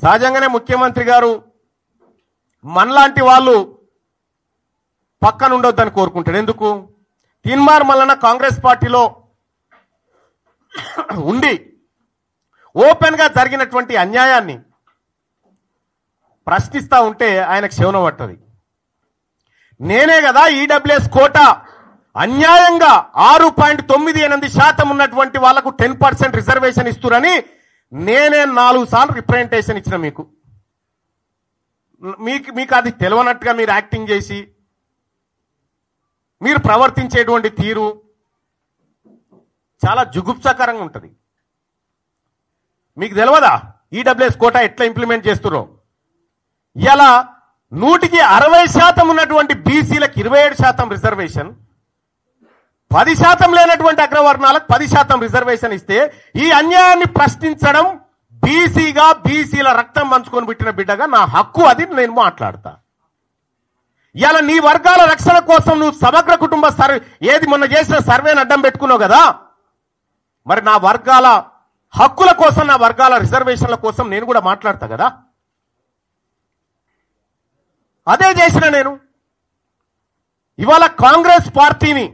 సహజంగానే ముఖ్యమంత్రి గారు మనలాంటి వాళ్ళు పక్కన ఉండొద్దని కోరుకుంటాడు. ఎందుకు? తీన్మార్ మల్లన్న కాంగ్రెస్ పార్టీలో ఉండి ఓపెన్ గా జరిగినటువంటి అన్యాయాన్ని ప్రశ్నిస్తా ఉంటే ఆయనకు శవనం పట్టది. నేనే కదా ఈడబ్ల్యూఎస్ కోటా అన్యాయంగా 6.98% ఉన్నటువంటి వాళ్లకు 10% రిజర్వేషన్ ఇస్తురని నేనే 4 సార్లు రిప్రజెంటేషన్ ఇచ్చిన. మీకు అది తెలియనట్టుగా మీరు యాక్టింగ్ చేసి మీరు ప్రవర్తించేటువంటి తీరు చాలా జుగుప్సాకరంగా ఉంటుంది. మీకు తెలియదా ఈడబ్ల్యూఎస్ కోటా ఎట్లా ఇంప్లిమెంట్ చేస్తుర్రో? ఇలా 160% ఉన్నటువంటి బీసీలకు 27% రిజర్వేషన్, 10% లేనటువంటి అగ్రవర్ణాలకు 10% రిజర్వేషన్ ఇస్తే ఈ అన్యాయాన్ని ప్రశ్నించడం బీసీగా, బీసీల రక్తం పంచుకొని పుట్టిన బిడ్డగా నా హక్కు. అది నేను మాట్లాడతా. ఇలా నీ వర్గాల రక్షణ కోసం నువ్వు సమగ్ర కుటుంబ సర్వే ఏది మొన్న చేసిన సర్వేని అడ్డం పెట్టుకున్నావు కదా, మరి నా వర్గాల హక్కుల కోసం, నా వర్గాల రిజర్వేషన్ల కోసం నేను కూడా మాట్లాడతా కదా. అదే చేసిన నేను. ఇవాళ కాంగ్రెస్ పార్టీని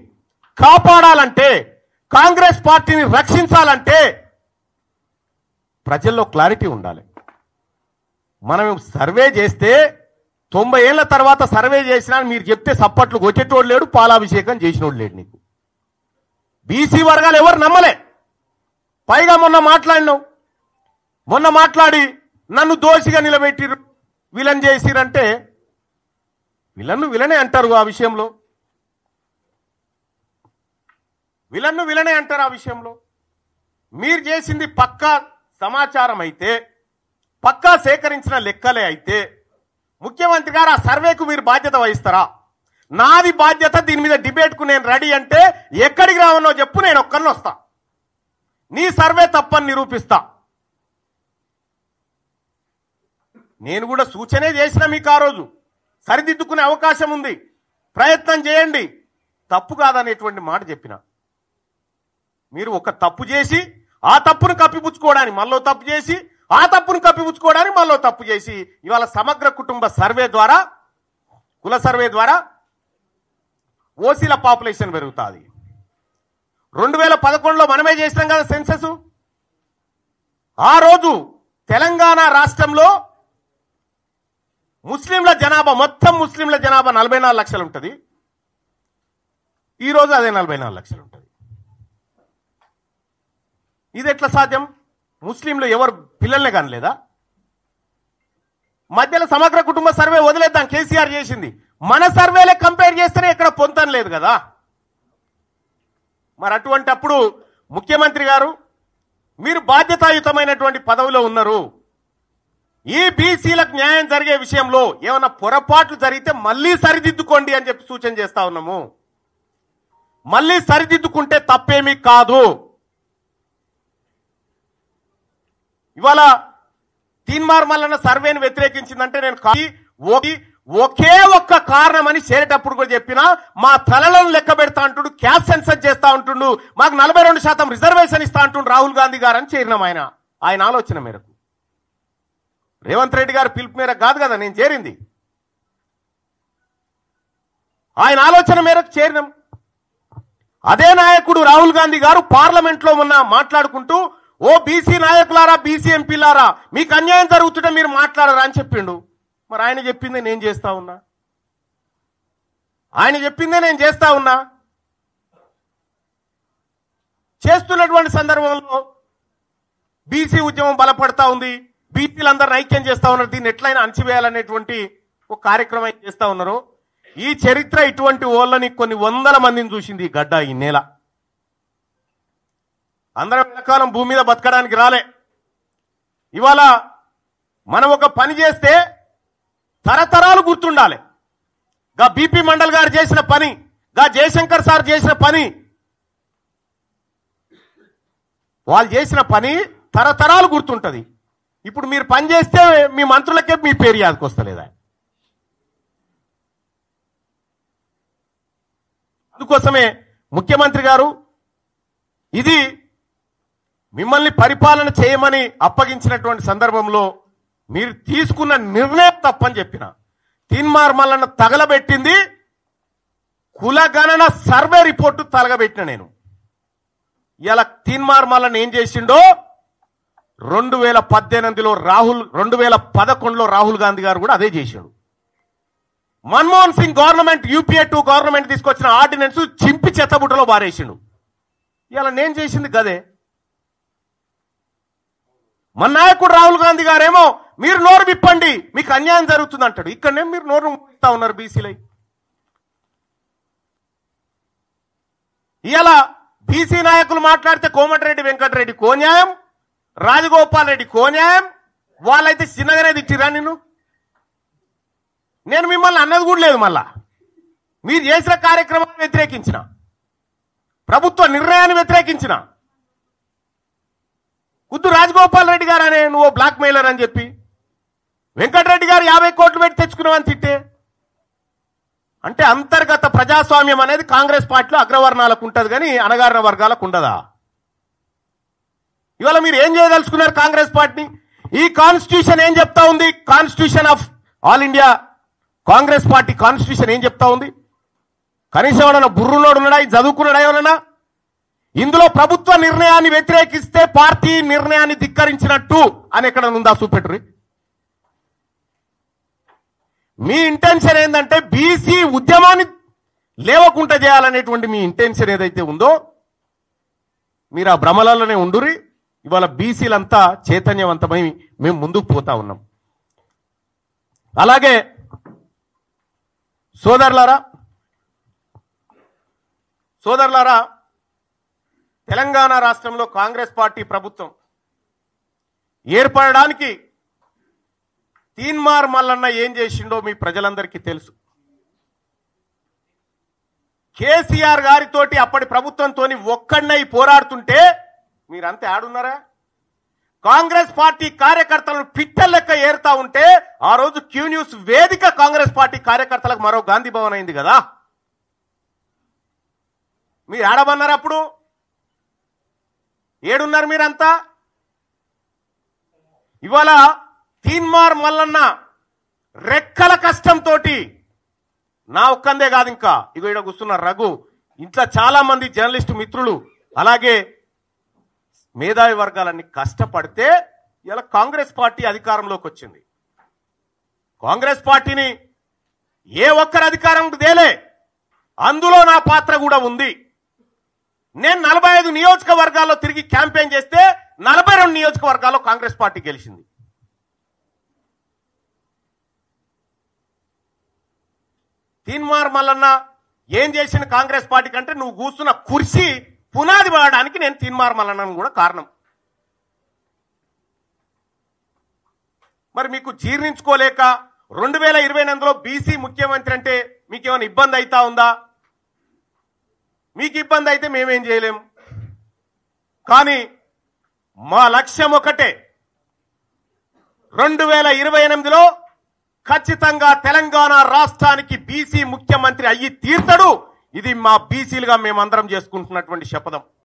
కాపాడాలంటే, కాంగ్రెస్ పార్టీని రక్షించాలంటే ప్రజల్లో క్లారిటీ ఉండాలి. మనం సర్వే చేస్తే 90 ఏళ్ల తర్వాత సర్వే చేసినా మీరు చెప్తే సప్పట్లు కొట్టేటోడు లేడు, పాలాభిషేకం చేసినోడు లేడు. నీకు బీసీ వర్గాలు ఎవరు నమ్మలే. పైగా మొన్న మాట్లాడి నన్ను దోషిగా నిలబెట్టిరు, విలన్ చేసిరంటే విలనే అంటారు. ఆ విషయంలో విలనే అంటారు. ఆ విషయంలో మీరు చేసింది పక్కా సమాచారం అయితే, పక్కా సేకరించిన లెక్కలే అయితే ముఖ్యమంత్రి గారు ఆ సర్వేకు మీరు బాధ్యత వహిస్తారా? నాది బాధ్యత, దీని మీద డిబేట్కు నేను రెడీ అంటే ఎక్కడికి రావనో చెప్పు, నేను ఒక్కరిని వస్తా. నీ సర్వే తప్పని నిరూపిస్తా. నేను కూడా సూచనే చేసిన మీకు. ఆ రోజు సరిదిద్దుకునే అవకాశం ఉంది, ప్రయత్నం చేయండి, తప్పు కాదనేటువంటి మాట చెప్పిన. మీరు ఒక తప్పు చేసి ఆ తప్పును కప్పిపుచ్చుకోవడానికి మళ్ళీ తప్పు చేసి, ఆ తప్పును కప్పిపుచ్చుకోవడానికి మళ్ళీ తప్పు చేసి ఇవాళ సమగ్ర కుటుంబ సర్వే ద్వారా, కుల సర్వే ద్వారా ఓసీల పాపులేషన్ పెరుగుతుంది. 2011లో మనమే చేసినాం కదా సెన్సస్. ఆ రోజు తెలంగాణ రాష్ట్రంలో ముస్లింల జనాభా, మొత్తం ముస్లింల జనాభా 44 లక్షలు ఉంటుంది. ఈరోజు అదే 44 లక్షలు ఉంటుంది. ఇది ఎట్లా సాధ్యం? ముస్లింలు ఎవరు పిల్లల్ని కనలేదా? మధ్యలో సమగ్ర కుటుంబ సర్వే వదిలేద్దాం, కేసీఆర్ చేసింది. మన సర్వేలే కంపేర్ చేస్తేనే ఎక్కడ పొంతం లేదు కదా. మరి అటువంటప్పుడు ముఖ్యమంత్రి గారు మీరు బాధ్యతాయుతమైనటువంటి పదవిలో ఉన్నారు. ఈ బీసీలకు న్యాయం జరిగే విషయంలో ఏమైనా పొరపాట్లు జరిగితే మళ్ళీ సరిదిద్దుకోండి అని చెప్పి సూచన చేస్తా ఉన్నాము. మళ్ళీ సరిదిద్దుకుంటే తప్పేమీ కాదు. ఇవాళ తీన్మార్ మల్లన్న సర్వేని వ్యతిరేకించిందంటే నేను ఒకే ఒక్క కారణమని చేరేటప్పుడు కూడా చెప్పినా, మా తలలను లెక్క పెడతా అంటుండు, క్యాస్ట్ సెన్సస్ చేస్తా ఉంటుండు, మాకు 42% రిజర్వేషన్ ఇస్తా అంటుండు రాహుల్ గాంధీ గారు అని చేరినాం. ఆయన ఆలోచన మేరకు, రేవంత్ రెడ్డి గారి పిలుపు మేరకు కాదు కదా నేను చేరింది, ఆయన ఆలోచన మేరకు చేరినాం. అదే నాయకుడు రాహుల్ గాంధీ గారు పార్లమెంట్లో మొన్న మాట్లాడుకుంటూ, ఓ బీసీ నాయకులారా, బీసీ ఎంపీలారా, మీకు అన్యాయం జరుగుతుంటే మీరు మాట్లాడరా అని చెప్పిండు. మరి ఆయన చెప్పిందే నేను చేస్తా ఉన్నా, ఆయన చెప్పిందే నేను చేస్తా ఉన్నా. చేస్తున్నటువంటి సందర్భంలో బీసీ ఉద్యమం బలపడతా ఉంది, బీసీలందరిని ఐక్యం చేస్తా ఉన్నారు. దీన్ని ఎట్లయినా అణచివేయాలనేటువంటి ఒక కార్యక్రమం చేస్తా ఉన్నారు. ఈ చరిత్ర ఇటువంటి ఓళ్ళని కొన్ని వందల మందిని చూసింది ఈ గడ్డ, ఈ నేల. అందరం ఎంతకాలం భూమి మీద బతకడానికి రాలే. ఇవాళ మనం ఒక పని చేస్తే తరతరాలు గుర్తుండాలి. గా బీపీ మండల్ గారు చేసిన పని, గా జయశంకర్ సార్ చేసిన పని, వాళ్ళు చేసిన పని తరతరాలు గుర్తుంటది. ఇప్పుడు మీరు పని చేస్తే మీ మంత్రులకే మీ పేరు యాదకొస్తలేదా? అందుకోసమే ముఖ్యమంత్రి గారు ఇది మిమ్మల్ని పరిపాలన చేయమని అప్పగించినటువంటి సందర్భంలో మీరు తీసుకున్న నిర్ణయం తప్పని చెప్పిన. తీన్మార్ మల్లన్న తగలబెట్టింది కులగణన సర్వే రిపోర్టు తలగబెట్టిన నేను. ఇలా తీన్మార్ మల్లన్న ఏం చేసిండో 2018లో 2011లో రాహుల్ గాంధీ గారు కూడా అదే చేశాడు. Manmohan Singh government UPA 2 government తీసుకొచ్చిన ఆర్డినెన్స్ చింపి చెత్తబుట్టలో బారేసిండు. ఇలా నేను చేసింది గదే. మన నాయకుడు రాహుల్ గాంధీ గారేమో మీరు నోరు విప్పండి మీకు అన్యాయం జరుగుతుంది అంటాడు. ఇక్కడనే మీరు నోరు ఇస్తా ఉన్నారు బీసీలై. ఇలా బీసీ నాయకులు మాట్లాడితే కోమటిరెడ్డి వెంకటరెడ్డి కోన్యాయం, రాజగోపాల్ రెడ్డి కోన్యాయం, వాళ్ళైతే చిన్నగానే తిట్టిరా నిన్ను. నేను మిమ్మల్ని అన్నది కూడా లేదు. మళ్ళా మీరు చేసిన కార్యక్రమాన్ని వ్యతిరేకించిన, ప్రభుత్వ నిర్ణయాన్ని వ్యతిరేకించిన. కుద్దు రాజగోపాల్ రెడ్డి గారు అనే నువ్వు బ్లాక్ మెయిలర్ అని చెప్పి వెంకటరెడ్డి గారు 50 కోట్లు పెట్టి తెచ్చుకున్నావని తిట్టే. అంటే అంతర్గత ప్రజాస్వామ్యం అనేది కాంగ్రెస్ పార్టీలో అగ్రవర్ణాలకు ఉంటుంది కానీ అణగారిన వర్గాలకు ఉండదా? ఇవాళ మీరు ఏం చేయదలుచుకున్నారు కాంగ్రెస్ పార్టీని? ఈ కాన్స్టిట్యూషన్ ఏం చెప్తా ఉంది? Constitution of all India Congress party constitution ఏం చెప్తా ఉంది? కనీసం ఎవడన్నా బుర్రులోడు ఉన్నాడా? చదువుకున్నాడా ఎవరన్నా? ఇందులో ప్రభుత్వ నిర్ణయాన్ని వ్యతిరేకిస్తే పార్టీ నిర్ణయాన్ని ధిక్కరించినట్టు అని ఎక్కడ ఉందా? చూపెట్టురి. మీ ఇంటెన్షన్ ఏంటంటే బీసీ ఉద్యమాన్ని లేవకుండా చేయాలనేటువంటి మీ ఇంటెన్షన్ ఏదైతే ఉందో మీరు ఆ భ్రమలలోనే ఉండురి. ఇవాళ బీసీలంతా చైతన్యవంతమై మేము ముందుకు పోతా ఉన్నాం. అలాగే సోదరులారా, తెలంగాణ రాష్ట్రంలో కాంగ్రెస్ పార్టీ ప్రభుత్వం ఏర్పడడానికి తీన్మార్ మల్లన్న ఏం చేసిండో మీ ప్రజలందరికీ తెలుసు. కేసీఆర్ గారితోటి అప్పటి ప్రభుత్వంతో ఒక్కడినై పోరాడుతుంటే మీరంతా ఆడున్నారా? కాంగ్రెస్ పార్టీ కార్యకర్తలను పిట్టల లెక్క ఏరుతా ఉంటే ఆ రోజు క్యూ న్యూస్ వేదిక కాంగ్రెస్ పార్టీ కార్యకర్తలకు మరో గాంధీ భవన్ అయింది కదా. మీరు ఆడమన్నారు అప్పుడు? ఏడున్నారు మీరంతా? ఇవాళ తీన్మార్ మల్లన్న రెక్కల కష్టంతో నా ఒక్కందే కాదు, ఇంకా ఇగో ఇక్కడ కూర్చున్న రఘు, ఇంట్లో చాలా మంది జర్నలిస్టు మిత్రులు అలాగే మేధావి వర్గాలన్నీ కష్టపడితే ఇలా కాంగ్రెస్ పార్టీ అధికారంలోకి వచ్చింది. కాంగ్రెస్ పార్టీని ఏ ఒక్కరు అధికారం తేలే, అందులో నా పాత్ర కూడా ఉంది. నేను 45 నియోజకవర్గాల్లో తిరిగి క్యాంపెయిన్ చేస్తే 42 నియోజకవర్గాల్లో కాంగ్రెస్ పార్టీ గెలిచింది. తీన్మార్ మల్లన్న ఏం చేసిన కాంగ్రెస్ పార్టీ కంటే నువ్వు కూర్చున్న కుర్చీ పునాది పడడానికి నేను తీన్మార్ మల్లన్నను కూడా కారణం. మరి మీకు జీర్ణించుకోలేక 2028లో బీసీ ముఖ్యమంత్రి అంటే మీకేమైనా ఇబ్బంది అవుతా ఉందా? మీకు ఇబ్బంది అయితే మేమేం చేయలేం. కానీ మా లక్ష్యం ఒకటే, 2028లో ఖచ్చితంగా తెలంగాణ రాష్ట్రానికి బీసీ ముఖ్యమంత్రి అయ్యి తీర్తాడు. ఇది మా బీసీలుగా మేమందరం చేసుకుంటున్నటువంటి శపథం.